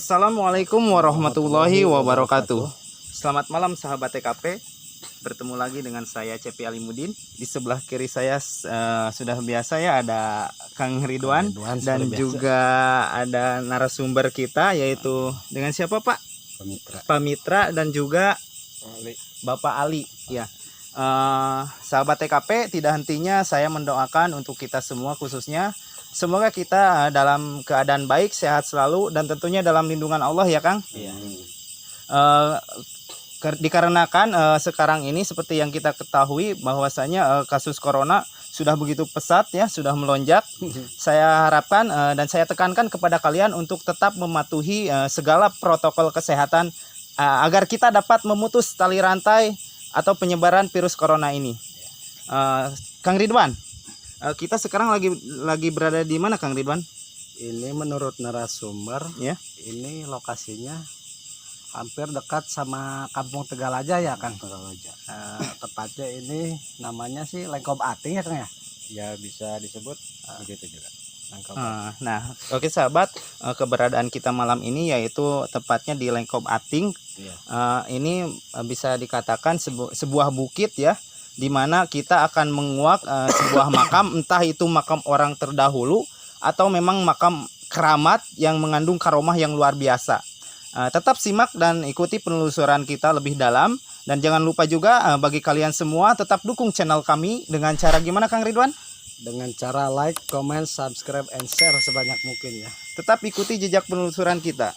Assalamualaikum warahmatullahi wabarakatuh. Selamat malam sahabat TKP. Bertemu lagi dengan saya Cepi Alimudin. Di sebelah kiri saya sudah biasa ya ada Kang Ridwan dan juga ada narasumber kita yaitu dengan siapa Pak? Pak Mitra dan juga Bapak Ali. Ya. Sahabat TKP, tidak hentinya saya mendoakan untuk kita semua khususnya semoga kita dalam keadaan baik, sehat selalu dan tentunya dalam lindungan Allah ya Kang. Iya. Dikarenakan sekarang ini seperti yang kita ketahui bahwasanya kasus corona sudah begitu pesat ya, sudah melonjak. Saya harapkan dan saya tekankan kepada kalian untuk tetap mematuhi segala protokol kesehatan agar kita dapat memutus tali rantai atau penyebaran virus corona ini. Kang Ridwan, kita sekarang lagi berada di mana Kang Ridwan? Ini menurut narasumber ya, ini lokasinya hampir dekat sama Kampung Tegalaja ya Kang. Tegalaja. Tepatnya ini namanya sih Lengkop Ating ya Kang ya? Ya bisa disebut begitu juga. Nah, oke sahabat, keberadaan kita malam ini yaitu tepatnya di Lengkop Ating. Ya. Ini bisa dikatakan sebuah bukit ya, di mana kita akan menguak sebuah makam, entah itu makam orang terdahulu atau memang makam keramat yang mengandung karomah yang luar biasa. Tetap simak dan ikuti penelusuran kita lebih dalam, dan jangan lupa juga bagi kalian semua tetap dukung channel kami dengan cara gimana Kang Ridwan? Dengan cara like, comment, subscribe, and share sebanyak mungkin ya. Tetap ikuti jejak penelusuran kita.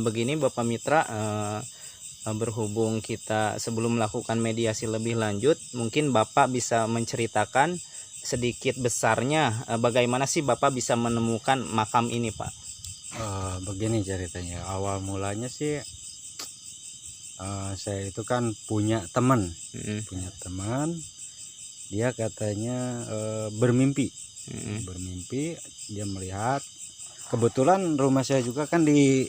Begini Bapak Mitra, berhubung kita sebelum melakukan mediasi lebih lanjut, mungkin Bapak bisa menceritakan sedikit besarnya bagaimana sih Bapak bisa menemukan makam ini Pak? Begini ceritanya, awal mulanya sih saya itu kan punya teman, dia katanya bermimpi, dia melihat, kebetulan rumah saya juga kan di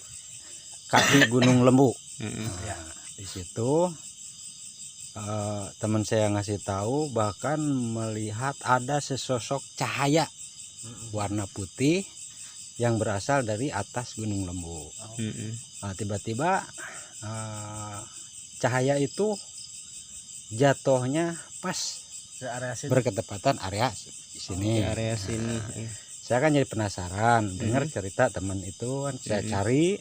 kaki Gunung Lembu. Ya, di situ teman saya ngasih tahu bahkan melihat ada sesosok cahaya warna putih yang berasal dari atas Gunung Lembu. Nah, tiba-tiba cahaya itu jatuhnya pas berketepatan area sini. Area sini. Saya kan jadi penasaran dengar cerita teman itu kan, saya cari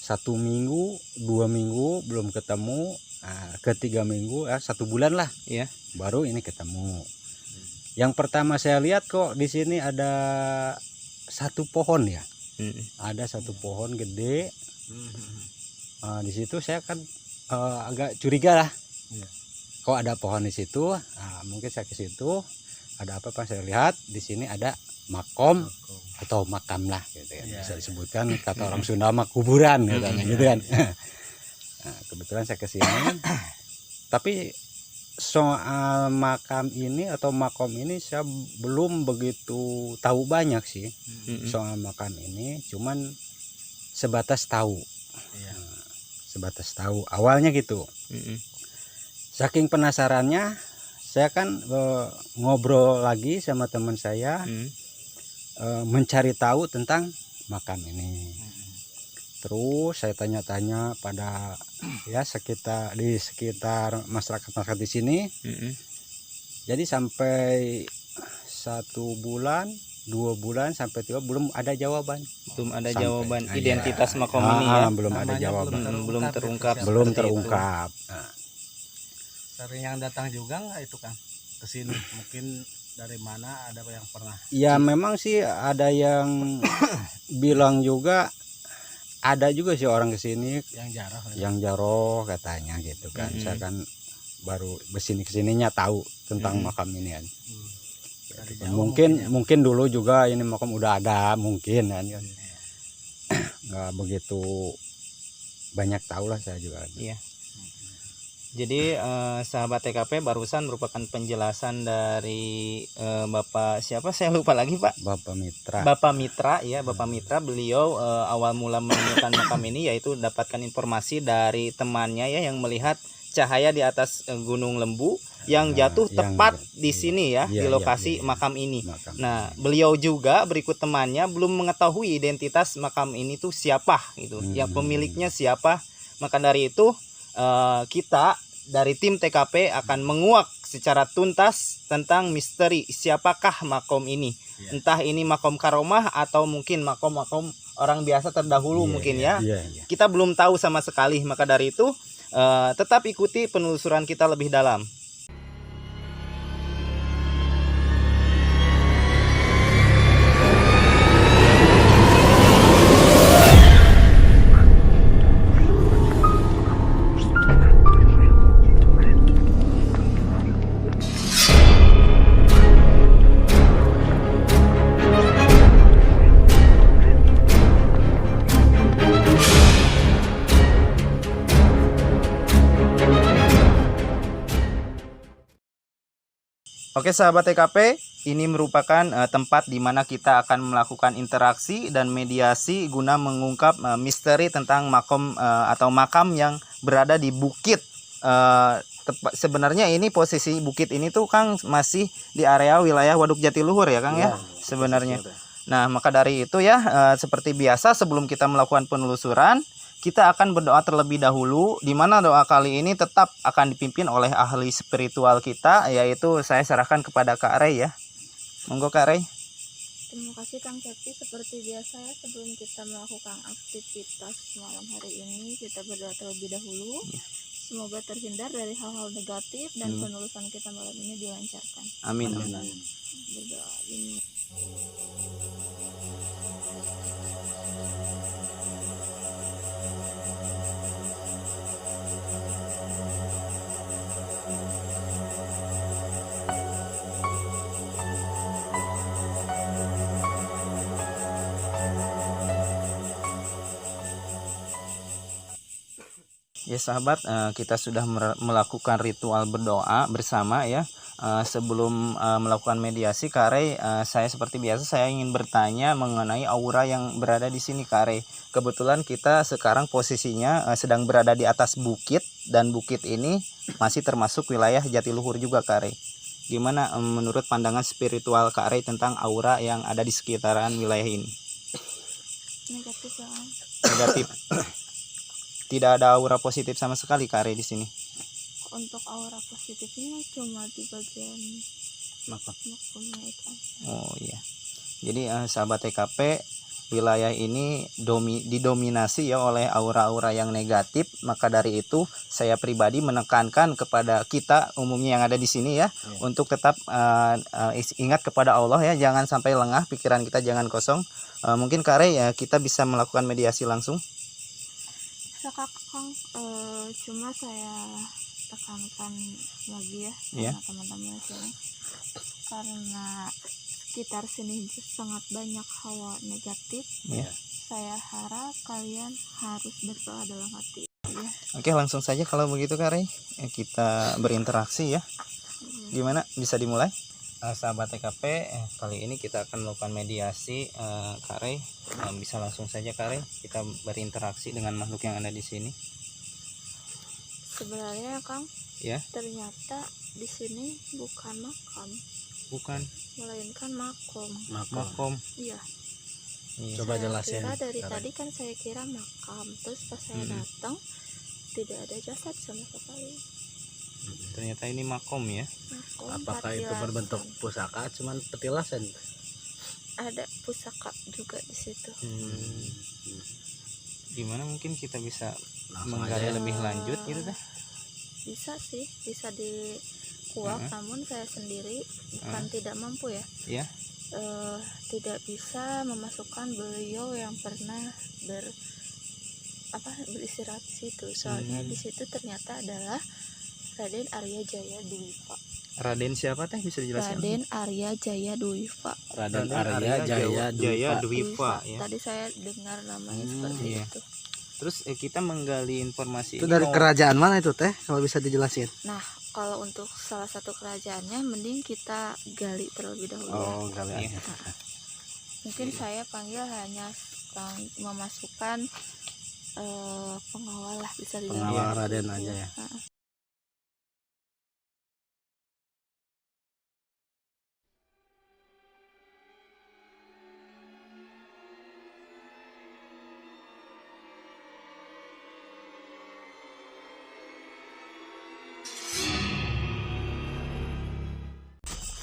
1 minggu, 2 minggu belum ketemu, ke-3 minggu, 1 bulan lah, ya, baru ini ketemu. Yang pertama saya lihat kok di sini ada satu pohon ya, ada satu pohon gede. Di situ saya kan agak curiga lah, kok ada pohon di situ. Mungkin saya ke situ, ada apa pas saya lihat di sini ada makom atau makam lah gitu ya, bisa disebutkan kata orang Sunda mah kuburan gitu kan. Nah, kebetulan saya ke sini, tapi soal makam ini atau makom ini saya belum begitu tahu banyak sih. Soal makam ini cuman sebatas tahu, sebatas tahu awalnya gitu. Saking penasarannya saya kan ngobrol lagi sama teman saya, mencari tahu tentang makam ini. Terus saya tanya-tanya pada ya di sekitar masyarakat di sini. Jadi sampai 1 bulan, 2 bulan sampai 3 belum ada jawaban. Belum ada jawaban identitas makam ini ya. Belum ada jawaban. Belum terungkap. Sering yang datang juga nggak itu Kang ke sini? Mungkin dari mana, ada yang pernah? Ya memang sih ada yang bilang juga, ada juga sih orang kesini yang jaroh katanya gitu kan. Saya kan baru kesininya tahu tentang makam ini kan. Mungkin dulu juga ini makam udah ada mungkin kan. Nggak begitu banyak tahu lah saya juga. Iya. Jadi sahabat TKP barusan merupakan penjelasan dari Bapak siapa saya lupa lagi Pak. Bapak Mitra. Bapak Mitra ya, Bapak Mitra. Beliau awal mula menemukan makam ini yaitu dapatkan informasi dari temannya ya yang melihat cahaya di atas Gunung Lembu yang jatuh tepat di sini ya, di lokasi makam ini. Nah, beliau juga berikut temannya belum mengetahui identitas makam ini tuh siapa gitu. Ya pemiliknya siapa. Maka dari itu kita dari tim TKP akan menguak secara tuntas tentang misteri siapakah makom ini. Entah ini makom karomah atau mungkin makom-makom orang biasa terdahulu mungkin ya. Kita belum tahu sama sekali. Maka dari itu tetap ikuti penelusuran kita lebih dalam. Oke sahabat TKP, ini merupakan tempat di mana kita akan melakukan interaksi dan mediasi guna mengungkap misteri tentang makom atau makam yang berada di bukit. Sebenarnya ini posisi bukit ini tuh Kang masih di area wilayah Waduk Jatiluhur ya Kang ya sebenarnya. Nah maka dari itu ya seperti biasa sebelum kita melakukan penelusuran, kita akan berdoa terlebih dahulu, di mana doa kali ini tetap akan dipimpin oleh ahli spiritual kita, yaitu saya serahkan kepada Kak Rey ya. Monggo Kak Rey. Terima kasih Kang Cepi. Seperti biasa ya, sebelum kita melakukan aktivitas malam hari ini, kita berdoa terlebih dahulu. Semoga terhindar dari hal-hal negatif dan penelusuran kita malam ini dilancarkan. Amin. Berdoa ini. Ya sahabat, kita sudah melakukan ritual berdoa bersama ya. Sebelum melakukan mediasi Kak Rey, saya seperti biasa saya ingin bertanya mengenai aura yang berada di sini Kak Rey. Kebetulan kita sekarang posisinya sedang berada di atas bukit, dan bukit ini masih termasuk wilayah Jatiluhur juga Kak Rey. Gimana menurut pandangan spiritual Kak Rey tentang aura yang ada di sekitaran wilayah ini? Negatif ya. Negatif. Tidak ada aura positif sama sekali Kak Rey di sini. Untuk aura positifnya cuma di bagian makamnya itu. Oh iya. Jadi sahabat TKP, wilayah ini didominasi ya oleh aura-aura yang negatif. Maka dari itu saya pribadi menekankan kepada kita umumnya yang ada di sini ya, untuk tetap ingat kepada Allah ya, jangan sampai lengah, pikiran kita jangan kosong. Mungkin Kak Rey kita bisa melakukan mediasi langsung. Kang, cuma saya tekankan lagi ya sama teman-teman sini, karena sekitar sini sangat banyak hawa negatif. Saya harap kalian harus berdoa dalam hati ya. Oke, langsung saja kalau begitu Kak Rey, kita berinteraksi ya. Gimana, bisa dimulai? Sahabat TKP, kali ini kita akan melakukan mediasi. Kak Rey, bisa langsung saja Kak Rey, kita berinteraksi dengan makhluk yang ada di sini. Sebenarnya Kang, ternyata di sini bukan makam, melainkan makom. Makom. Iya. Coba jelasin. Dari tadi kan saya kira makam, terus pas saya datang tidak ada jasad sama sekali. Ternyata ini makom ya. Apakah itu berbentuk pusaka cuman petilasan? Ada pusaka juga di situ. Gimana mungkin kita bisa menggali lebih lanjut gitu dah? Bisa sih, bisa dikuak, namun saya sendiri bukan tidak mampu ya. Tidak bisa memasukkan beliau yang pernah beristirahat di situ. Soalnya di situ ternyata adalah Raden Arya Jaya Dwipa. Raden siapa teh, bisa dijelaskan? Raden Arya Jaya Dwipa. Raden Arya Jaya Dwipa ya. Tadi saya dengar namanya seperti itu. Terus kita menggali informasi Itu ini dari mau- kerajaan mana itu teh? Kalau bisa dijelasin. Nah, kalau untuk salah satu kerajaannya mending kita gali terlebih dahulu. Oh, kali Iya. aja. Mungkin saya panggil hanya memasukkan pengawal lah, bisa dibilang Pengawal seperti Raden itu. aja ya.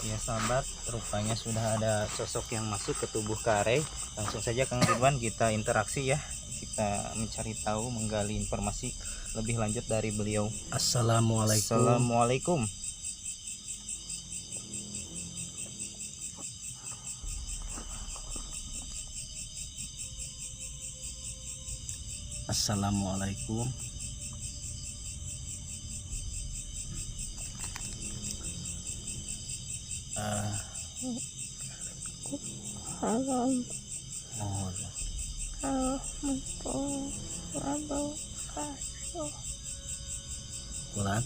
Ya sahabat, rupanya sudah ada sosok yang masuk ke tubuh Kare. Langsung saja Kang Ridwan kita interaksi ya. Kita mencari tahu, menggali informasi lebih lanjut dari beliau. Assalamualaikum. Assalamualaikum. Assalamualaikum. Halo, Oh, Bulan.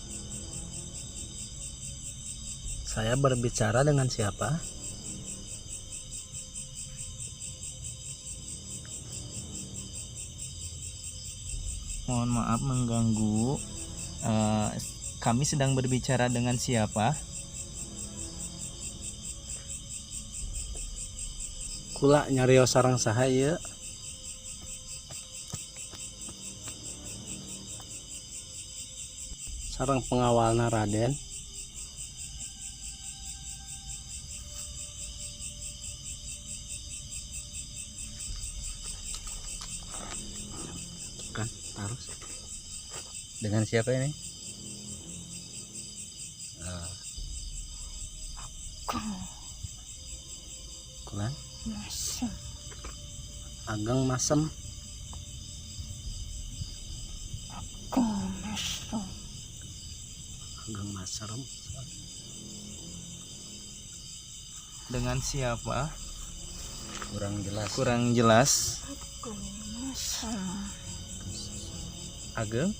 Saya berbicara dengan siapa? Mohon maaf mengganggu. Kami sedang berbicara dengan siapa? Kula nyarios sareng saha ieu? Sareng pengawalna Raden. Kan harus. Dengan siapa ini? Kulan. Ageng Masem. Ageng Masem. Dengan siapa? Kurang jelas. Kurang jelas. Ageng?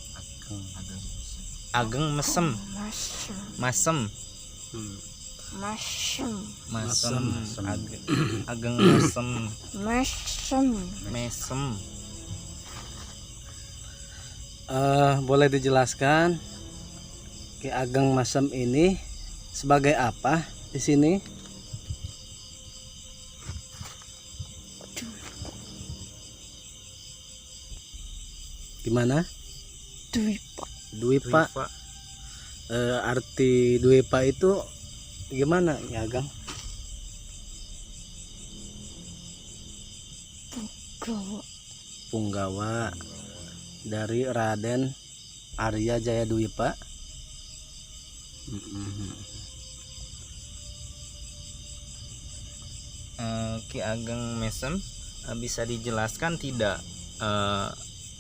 Ageng Mesem. Masem. Masem, Masem. Masem. Ageng Mesem. masem. Mesem. Boleh dijelaskan Ki Ageng Masem ini sebagai apa di sini? Gimana? Dwipa. Dwipa. Arti Dwipa itu gimana ya Ageng? Gawa. Punggawa dari Raden Arya Jaya Dwipa. Ki Ageng Mesem, bisa dijelaskan tidak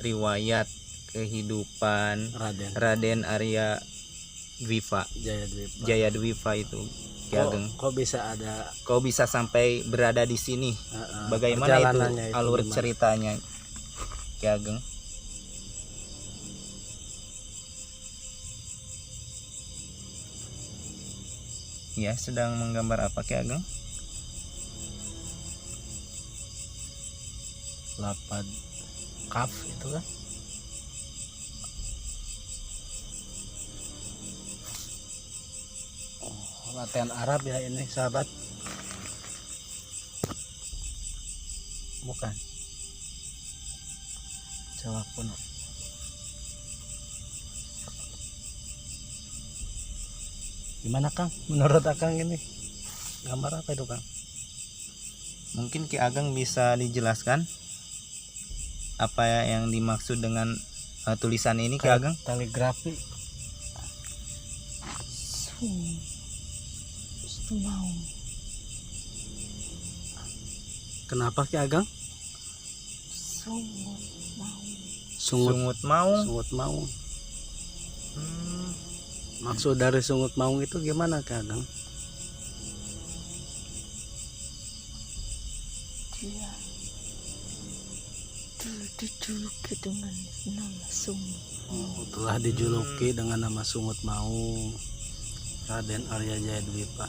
riwayat kehidupan Raden Arya Dwipa, Jaya Dwipa itu, Ki Ageng? Kok bisa ada Kau bisa sampai berada di sini? Bagaimana perjalanannya itu alur gimana? ceritanya, Ki Ageng? Ya, sedang menggambar apa Ki Ageng? Lapad kaf itu kan? Oh, latihan Arab ya ini sahabat? Bukan. Jawa kuno. Gimana Kang? Menurut Akang ini gambar apa itu Kang? Mungkin Ki Ageng bisa dijelaskan apa yang dimaksud dengan tulisan ini, Ki Ageng? Kaligrafi. Kenapa Ki Ageng? Sungut maung. Sungut maung. Maksud dari sungut maung itu gimana Ki Ageng? dijuluki dengan nama Sungut. Telah dijuluki dengan nama Sungut Maung, Raden Arya Jayadwipa.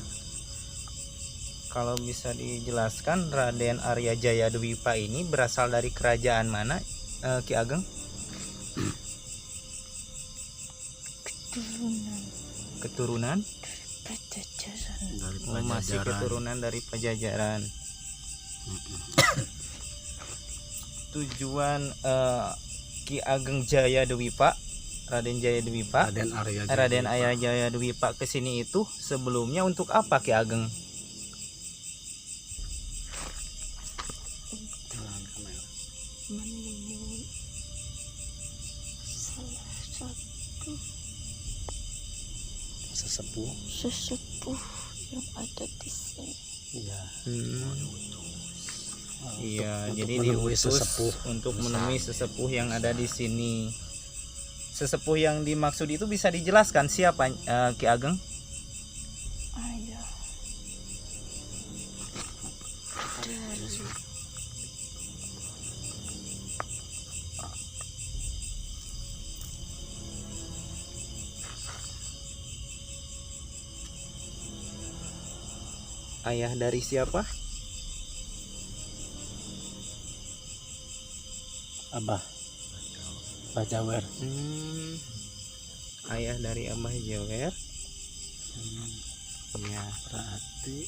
Kalau bisa dijelaskan, Raden Arya Jayadwipa ini berasal dari kerajaan mana, Ki Ageng? Keturunan Pajajaran. Dari masih Pajajaran. keturunan dari Pajajaran. Tujuan Ki Ageng Jayadwipa, Raden Jayadwipa, Raden Arya Jayadwipa ke sini itu sebelumnya untuk apa, Ki Ageng? Menemui salah satu sesepuh yang ada di sini. Iya. Iya, jadi menemui diutus untuk menemui sesepuh yang ada di sini. Sesepuh yang dimaksud itu bisa dijelaskan siapa, Ki Ageng? Ayah dari Ayah dari siapa? Abah Bajawer. Ayah dari Abah Jawer. Iya. Berarti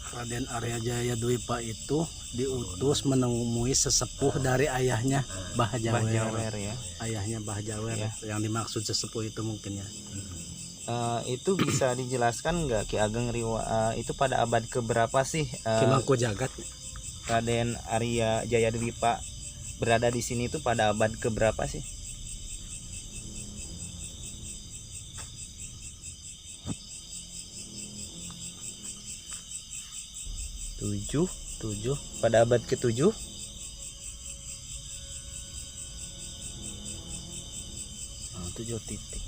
Raden Arya Jayadwipa itu diutus menemui sesepuh dari ayahnya Bah Abah Jawer. Jawer ya. Ayahnya Bah Jawer Ya. yang dimaksud sesepuh itu mungkin ya. Itu bisa dijelaskan nggak, Ki Ageng, itu pada abad keberapa sih Ki Mangku Jagat. Raden Arya Jayadwipa berada di sini itu pada abad keberapa sih? Tujuh. Pada abad ke-7. Oh, 7 titik.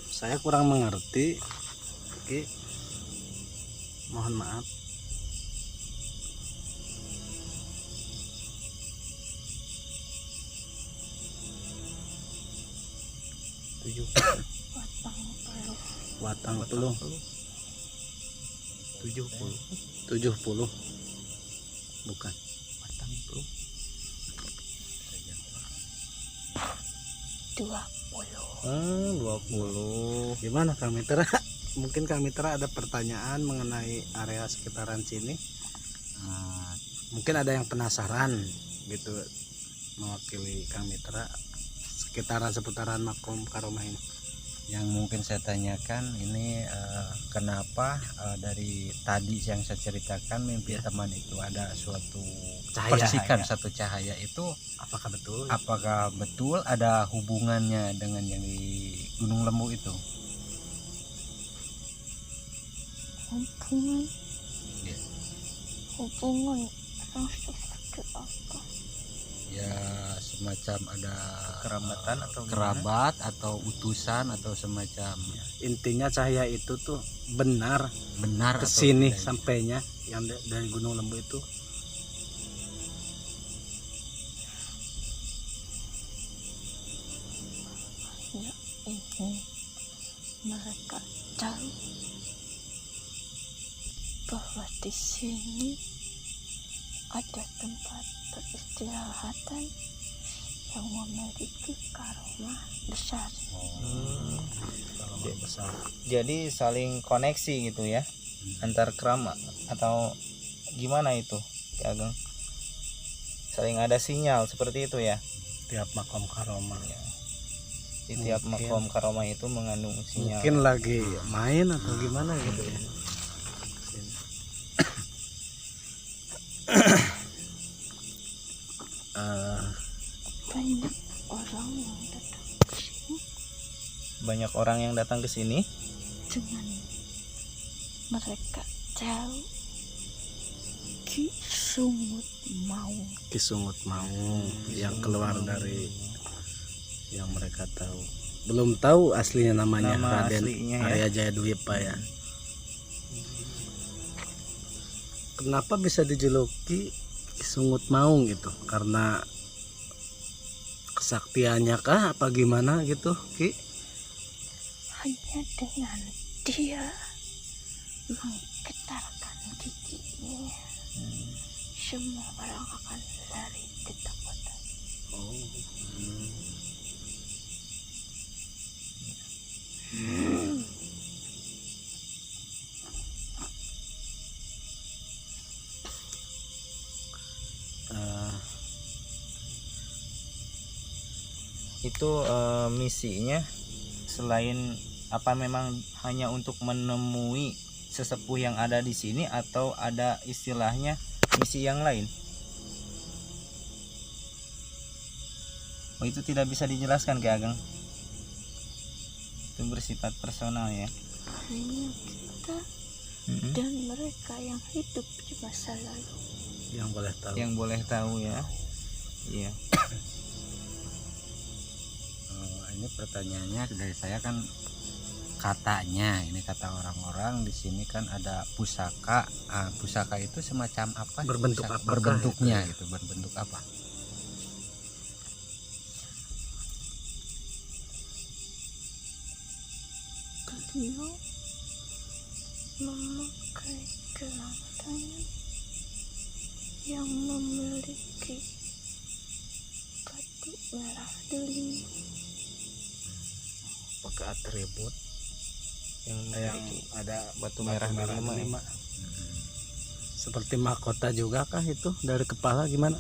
Saya kurang mengerti. Ki, mohon maaf. Watang puluh. 70. Bukan. Batang Bro. 20. Gimana Kang Mitra? Mungkin Kang Mitra ada pertanyaan mengenai area sekitaran sini. Mungkin ada yang penasaran gitu, mewakili Kang Mitra seputaran makom Karomah ini. Yang mungkin saya tanyakan ini kenapa dari tadi yang saya ceritakan mimpi teman itu ada suatu Cahaya, percikan ya. satu cahaya itu, Apakah betul? apakah betul ada hubungannya dengan yang di Gunung Lembu itu? hubungan Ya. hubungan yang seperti apa? Ya semacam ada Kerabatan atau gimana? kerabat atau utusan atau semacam Intinya cahaya itu tuh benar benar ke atau sini tidak? sampainya yang dari Gunung Lembu itu. Ya, ini mereka tahu bahwa di sini ada tempat peristirahatan yang memiliki karomah besar. Besar. Jadi saling koneksi gitu ya, antar keramat atau gimana itu, Ki Ageng? Saling ada sinyal seperti itu ya. Tiap makom Karomah. Di tiap makom karomah itu mengandung sinyal. Mungkin lagi main atau gimana gitu ya. Banyak orang yang datang ke sini Banyak orang yang datang ke sini dengan mereka tahu Ki Sungut Maung. Ki Sungut Maung yang keluar dari yang mereka tahu. Belum tahu aslinya namanya Nama Raden aslinya ya. Arya Jayadwipa ya. Kenapa bisa dijuluki Sungut Maung gitu karena kesaktiannya kah apa gimana gitu Ki? Hanya dengan dia menggetarkan giginya, semua orang akan lari ketakutan. Itu misinya selain apa memang hanya untuk menemui sesepuh yang ada di sini atau ada istilahnya misi yang lain? Oh, itu tidak bisa dijelaskan Ki Ageng. Itu bersifat personal ya. Hanya kita dan mereka yang hidup di masa lalu Yang boleh tahu. Yang boleh tahu ya. Iya. Ini pertanyaannya dari saya kan, katanya ini kata orang-orang di sini kan ada pusaka. Pusaka itu semacam apa? Berbentuk Pusaka- apakah berbentuknya itu itu berbentuk apa? beliau memakai gelang tangan yang memiliki batu merah delima. Pakai atribut Yang ada batu merah delima. delima. Seperti mahkota juga kah itu dari kepala gimana?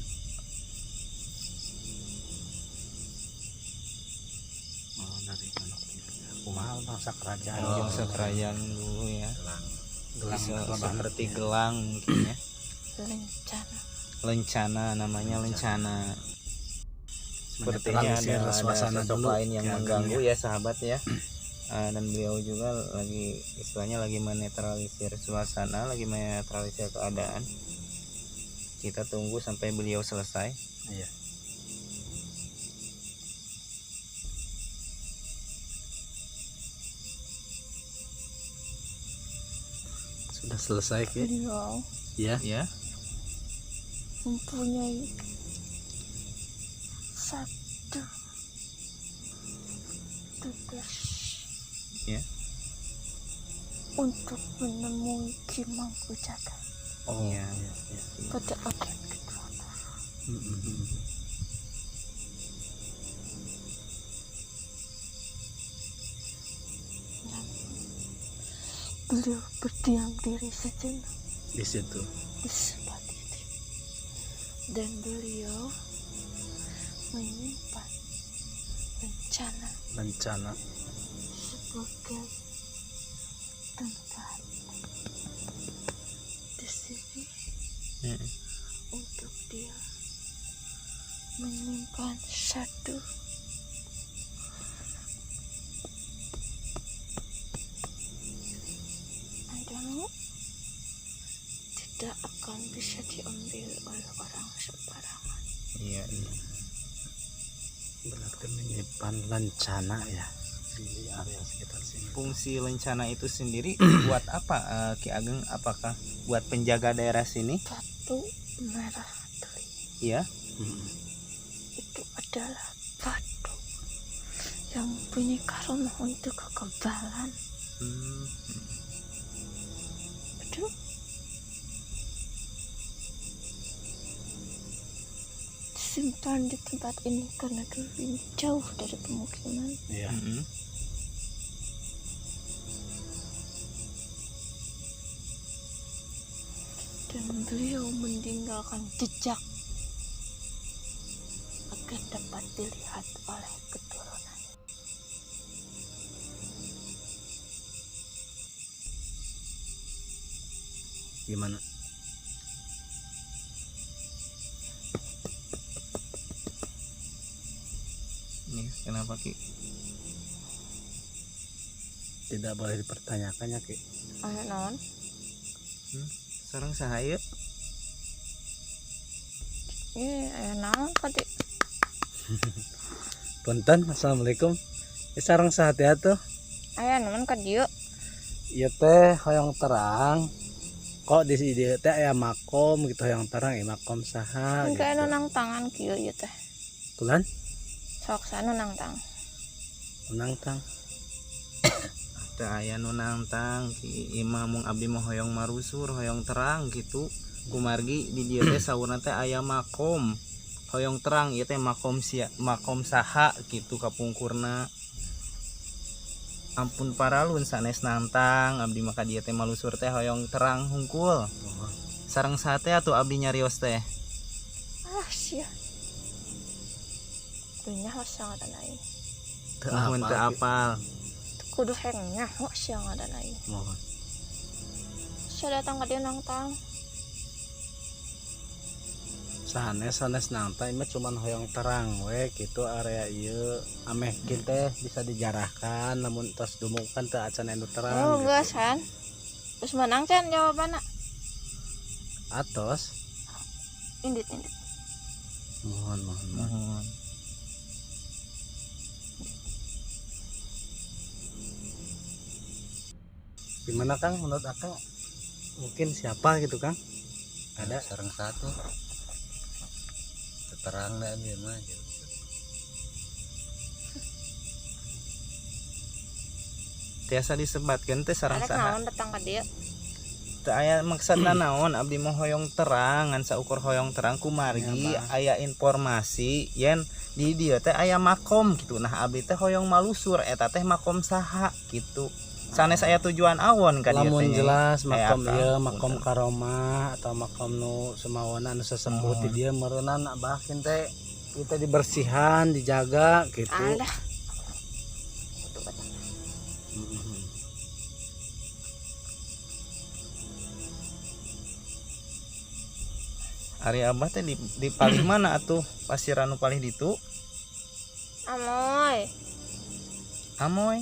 Oh, dari mana? Kumaha bangsa kerajaan. Bangsa kerajaan dulu ya. Gelang Seperti gelang mungkin ya. Lencana. Lencana, namanya lencana. Sepertinya Menetralisir ada suasana sosok dulu, lain yang Ki Ageng mengganggu ya sahabat ya. Dan beliau juga lagi istilahnya lagi menetralisir suasana, lagi menetralisir keadaan. Kita tunggu sampai beliau selesai. Iya. Sudah selesai Ki? Beliau Ya. Ya. mempunyai satu tugas Ya. untuk menemui Ki Mangkujaga Oh Iya. iya. pada abad ke-20. Dan beliau berdiam diri sejenak Di situ. di tempat itu, dan beliau menyimpan rencana Bencana. sebagai tempat di sini untuk dia menyimpan satu adalah tidak akan bisa diambil oleh orang sembarangan. Iya. Berarti menyimpan lencana ya di area sekitar sini. Fungsi lencana itu sendiri buat apa Ki Ageng? Apakah buat penjaga daerah sini? Batu merah delima Iya. itu adalah batu yang punya karena untuk kekebalan. Betul. Disimpan di tempat ini karena dulu ini jauh dari pemukiman. Iya. Dan beliau meninggalkan jejak agar dapat dilihat oleh keturunan. Gimana? Nih, kenapa Ki? Tidak boleh dipertanyakan ya Ki. Ayo non, Sarang sahaya. ini ayo non tadi. Punten, assalamualaikum. Sarang sahati atuh. Ayo non ke dia. Ieu teh hoyong terang kok di dia teh aya makom gitu yang terang makom saha Engke gitu. anu nang tangan kieu ieu teh. Tulan Sok sanu nang tang. menang tang. teu aya nu nantang ki imah mung abdi mah hoyong marusur hoyong terang gitu kumargi di dieu teh saurna teh aya makom hoyong terang ieu teh makom saha gitu kapungkurna. Ampun paralun sanes nantang abdi maka dieu teh malusur teh hoyong terang hungkul sareng sate atuh abdi nyarios teh. Ah sia. Dunya hosang ada naik. Mohon teu apal. Kudu hengnya hosang ada naik. Mohon. Saya datang ke dia nang tang. Sanes nang tang mah cuman hoyong terang we gitu area ieu ameh kieu teh bisa dijarahkan namun tos dumukan teu acan anu terang. Oh geus kan. Terus menang can jawabanna. Atos Indit. mohon. Gimana Kang menurut Akang mungkin siapa gitu Kang? Ada sareng satu terang lah dia mah gitu. Tiasa disebatkeun teh sareng Ada saha. naon datang ke dia. Teu aya maksudna naon abdi mah hoyong terang ngan saukur hoyong terang kumargi aya informasi yen di dieu teh aya makom gitu. Nah abdi teh hoyong malusur eta teh makom saha gitu. Sanes aya tujuan awon ka dieu lamun teh. jelas makom Aya ieu apa? makom karomah atau makom nu semawana anu sesepuh ti dieu meureunna bahakin teh kita dibersihan dijaga gitu. Alah. Ari abah teh di palih mana atuh pasir anu palih ditu? Amoy. Amoy.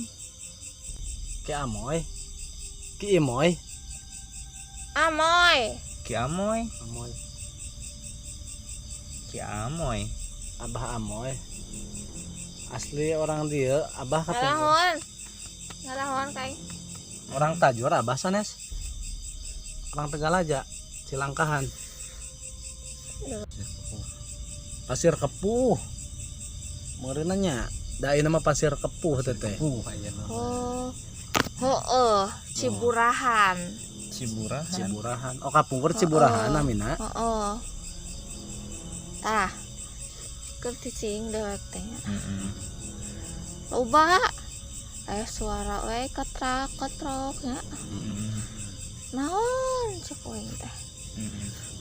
Ki amoy ki imoy Amoy. Ki Amoy. amoy Ki Amoy. abah amoy asli orang dia abah katanya Ngalahon kain. orang Tajur abah sanes orang Tegalaja Cilangkahan pasir kepuh meureunna da ieu nama pasir kepuh teh teh Oh. Heeh, Ciburahan. Ciburahan. Ciburahan oh kapungkur Ciburahan namina Heeh. Tah. Keur cicing dewek teh. Heeh. Loba. Suara we ketrok nya. Naon cek uing teh.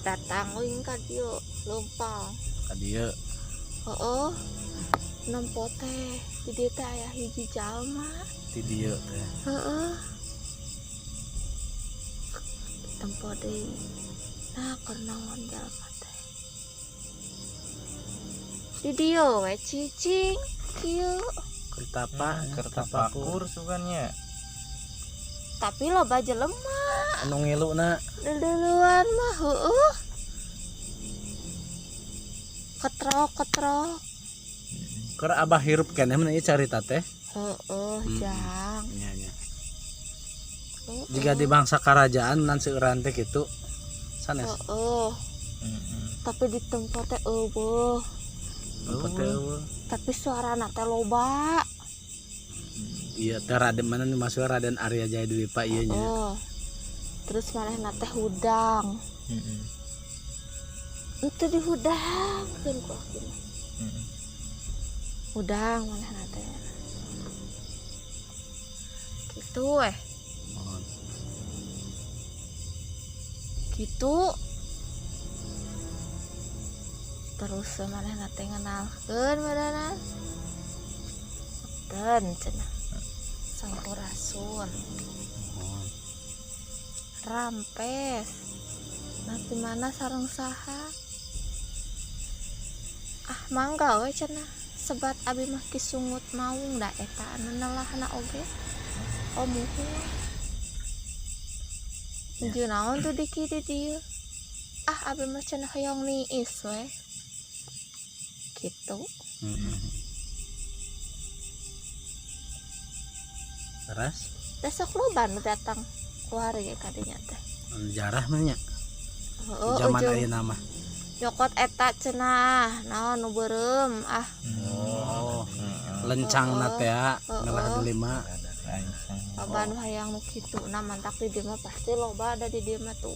Datang uing ka dieu leumpang. ka dieu Heeh. Nempo teh di dieu teh aya hiji jalma. ti dieu teh Heeh. Tempo deui. Nah, keur naon jalma teh. Di dieu we cicing kieu. kertapa Kertapakur sugannya. Tapi loba jelema. anu ngiluna Duluan mah heueuh. Ketrok. keur abah hirup keneh mun ieu carita teh Heeh, jang. nya Heeh. jika di bangsa kerajaan nan seueuran teh kitu sanes Heeh. Tapi di tempat teh eueuh. tempat teh eueuh. Tapi suarana teh loba. Iya teh Raden mana nih masuk Raden Arya Jaya Dwipa ieu nya Oh. Terus manehna teh hudang. Itu dihudangkeun ku aku. Hudang manehna teh. Kitu weh. Kitu. Terus manehna teh ngenalkeun badanna. Dan cenah. Sampurasun. Rampes. Nanti mana sareng saha? Ah mangga we cenah. Sebat abi mah kisungut maung da eta anu nelahna oge. Omuhu. Nuju naon tuh di kieu dieu? Ah abi mah cenah hoyong niis we. Gitu. Teras Besok loba nu datang kuari ka dinya teh. jarah namanya Heueuh, zaman ujung ayeuna mah. nyokot eta cenah naon nu beureum Oh, lencang na teh ngalah delima. loba nu hayang nu kitu na mantak di dieu mah pasti loba ada di dieu mah tuh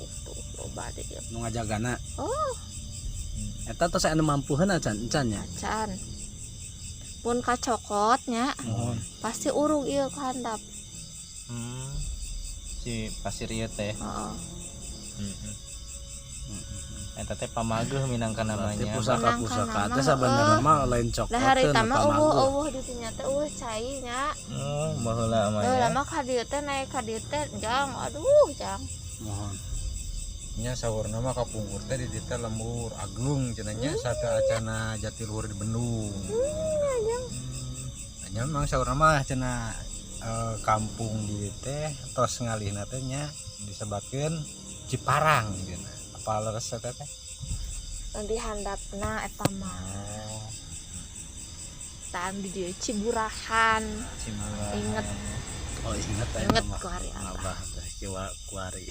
loba di dieu Nu ngajagana. oh Eta tos anu mampuheun acan nya. acan pun kacokotnya pasti urung ieu ka handap Si pasir ieu teh. heeh Eta teh pamageuh minangka namanya. Pusaka teh sabenerna mah lain cokot. da harita mah eueuh di dinya teh cai nya Oh, baheula mah ya. lama ka dieu teh naik ka dieu teh jang aduh jang Mohon. nya saurna mah kapungkur teh di dieu teh lembur agung cenah nya sate acana Jatiluhur di Bandung. Nya memang saurna mah cenah kampung di dieu teh tos ngalihna teh nya disebatkeun Ciparang cenah. Apa leres eta teh? di handapna eta mah tan di dieu Ciburahan inget Oh inget aya inget mah. ku hari Abah teh kiwa kuari.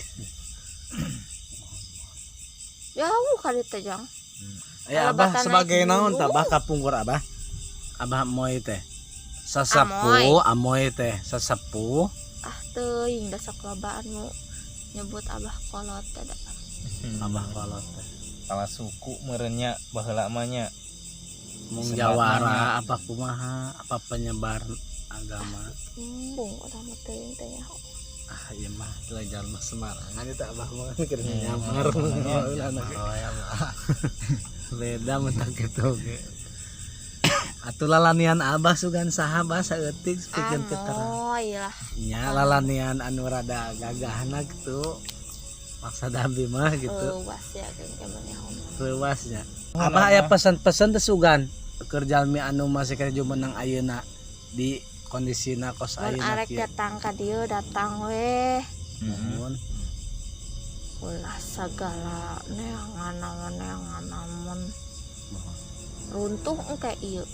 jauh ka dieu teh jang Ya Kalau abah batan sebagai naik naon dulu. tah abah kapungkur abah? Abah moy teh. Sasepuh amoy teh, sasepuh. ah teuing da sok loba anu nyebut abah kolot teh da Abah kolot teh. Kala suku meureunnya baheula mah nya. Mung Sebatna jawara apa kumaha, apa penyebar agama. embung urang mah teuing teh nya Ah ieu mah belajar mah Semarangan eta abah mah keur nyamar. Beda mentak kitu ge. Atuh lalanian abah sugan saha bah saeutik pikeun keterangan. amoy lah Nya lalanian anu rada gagahna gitu. Maksud abi mah gitu. was ya geng nyaho Reuasnya. Abah aya pesan-pesan teh sugan keur jalmi anu masih kerja menang ayeuna di kondisina kos mun ayeuna arek kieu. datang ka dieu datang weh Nuhun. ulah segala neangan runtuh engke ieu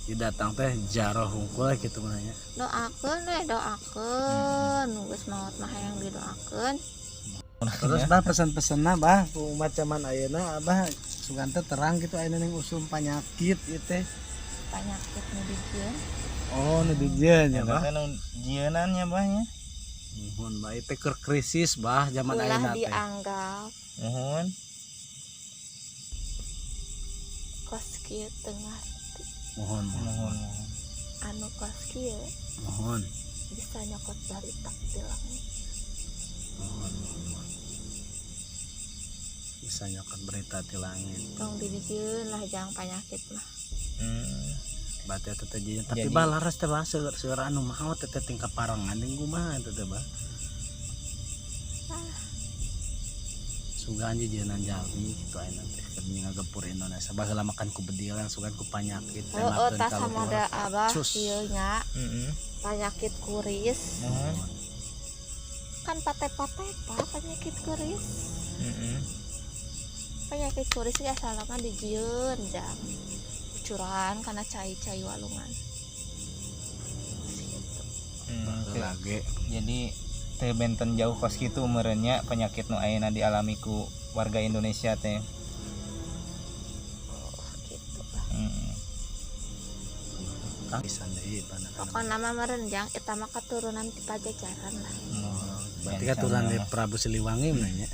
Ieu datang teh jaroh hungkul kitu mah nya. doakeun we doakeun nu geus maot mah hayang didoakeun Terus bah pesan-pesanna bah ku umat zaman ayeuna abah sugan teh terang gitu ayeuna ning usum panyakit ieu teh. penyakit nu dijieun Oh nu dijieun nya bah. Eta nu jieunan nya bah nya. Nuhun bah ieu teh keur krisis bah zaman ulah ayeuna teh. dianggap Nuhun. kos kieu tengah Mohon anu kos kieu mohon. bisa nyokot barita di langit Bisa nyokot berita di langit. tong dijieun lah jang penyakit mah Berarti eta teh jieun tapi Jadi- bah laras teh bah seueur anu maot teh tingkat parangan jeung kumaha eta teh bah. Sugan jieunnan jalmi kitu ayeuna teh keur ngagempur Indonesia baheula makan ku bedilan sugan ku panyakit teh oh makan tas kalau sama ada abah Cus. ieu nya Heeh. penyakit kuris Nuhun. kan pate-pate penyakit kuris Heeh. penyakit kuris ya salaman dijieun jang cucuran karena cai-cai walungan lagi. Jadi teh benten jauh kos kitu meureunnya penyakit nu ayeuna dialami ku warga Indonesia teh. gitu Kang pisan deui panah. pokoknya nama merenjang eta mah keturunan ti pajajaran lah Berarti katuran di Prabu Siliwangi nanya.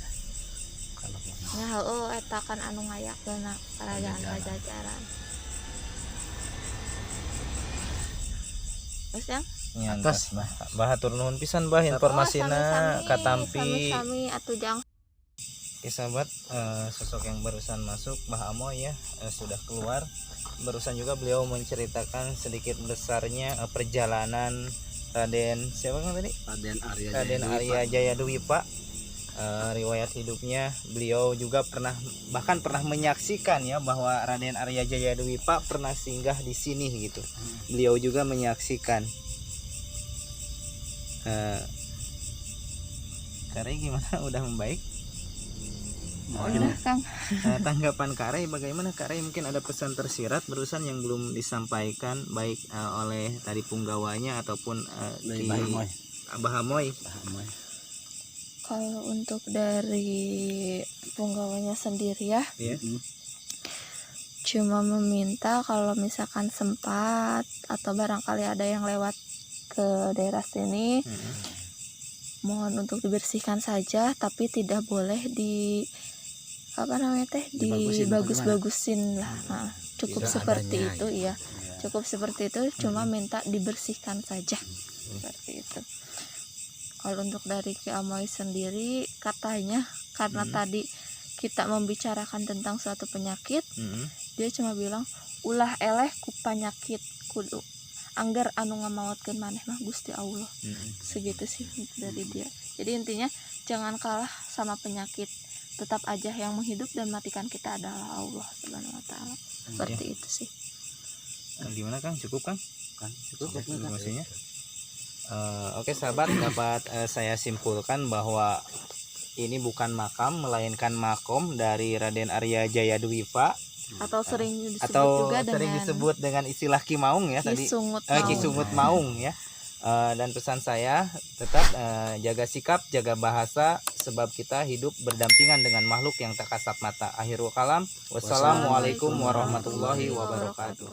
Kalau nya heueuh eta kan anu ngayakeun kerajaan pajajaran terus yang Nyantos bah hatur nuhun pisan bah informasina katampi. sami atuh jang Oke sahabat, sosok yang barusan masuk Bah Amoy ya sudah keluar. Barusan juga beliau menceritakan sedikit besarnya perjalanan Raden siapa kan tadi? Raden Arya Jaya Dwipa. Riwayat hidupnya beliau juga bahkan pernah menyaksikan ya bahwa Raden Arya Jaya Dwipa pernah singgah di sini gitu. Beliau juga menyaksikan. Kare gimana? Udah membaik? udah Kang Tanggapan Kare bagaimana Kare? Mungkin ada pesan tersirat barusan yang belum disampaikan baik oleh tadi punggawanya ataupun dari Ki Bahamoy. Abah Amoy. Kalau untuk dari punggawanya sendiri ya, cuma meminta kalau misalkan sempat atau barangkali ada yang lewat ke daerah sini, mohon untuk dibersihkan saja, tapi tidak boleh dibagus-bagusin lah. Nah, cukup seperti itu ya. Cukup seperti itu, cuma minta dibersihkan saja. Seperti itu. Kalau untuk dari Ki Amoy sendiri, katanya karena tadi kita membicarakan tentang suatu penyakit, dia cuma bilang ulah eleh ku penyakit kudu anggar anu ngamaotkeun maneh mah Gusti Allah. Segitu sih dari dia. Jadi intinya jangan kalah sama penyakit, tetap aja yang menghidup dan matikan kita adalah Allah Subhanahu wa taala. Seperti itu sih. Gimana Kang? Cukup Kang? Cukup informasinya. Oke sahabat, dapat saya simpulkan bahwa ini bukan makam melainkan makom dari Raden Arya Jayadwipa, atau sering disebut dengan istilah Ki Maung ya tadi. Ki Sungut Maung ya. Dan pesan saya tetap jaga sikap, jaga bahasa, sebab kita hidup berdampingan dengan makhluk yang tak kasat mata. Akhirul kalam, wassalamualaikum warahmatullahi wabarakatuh.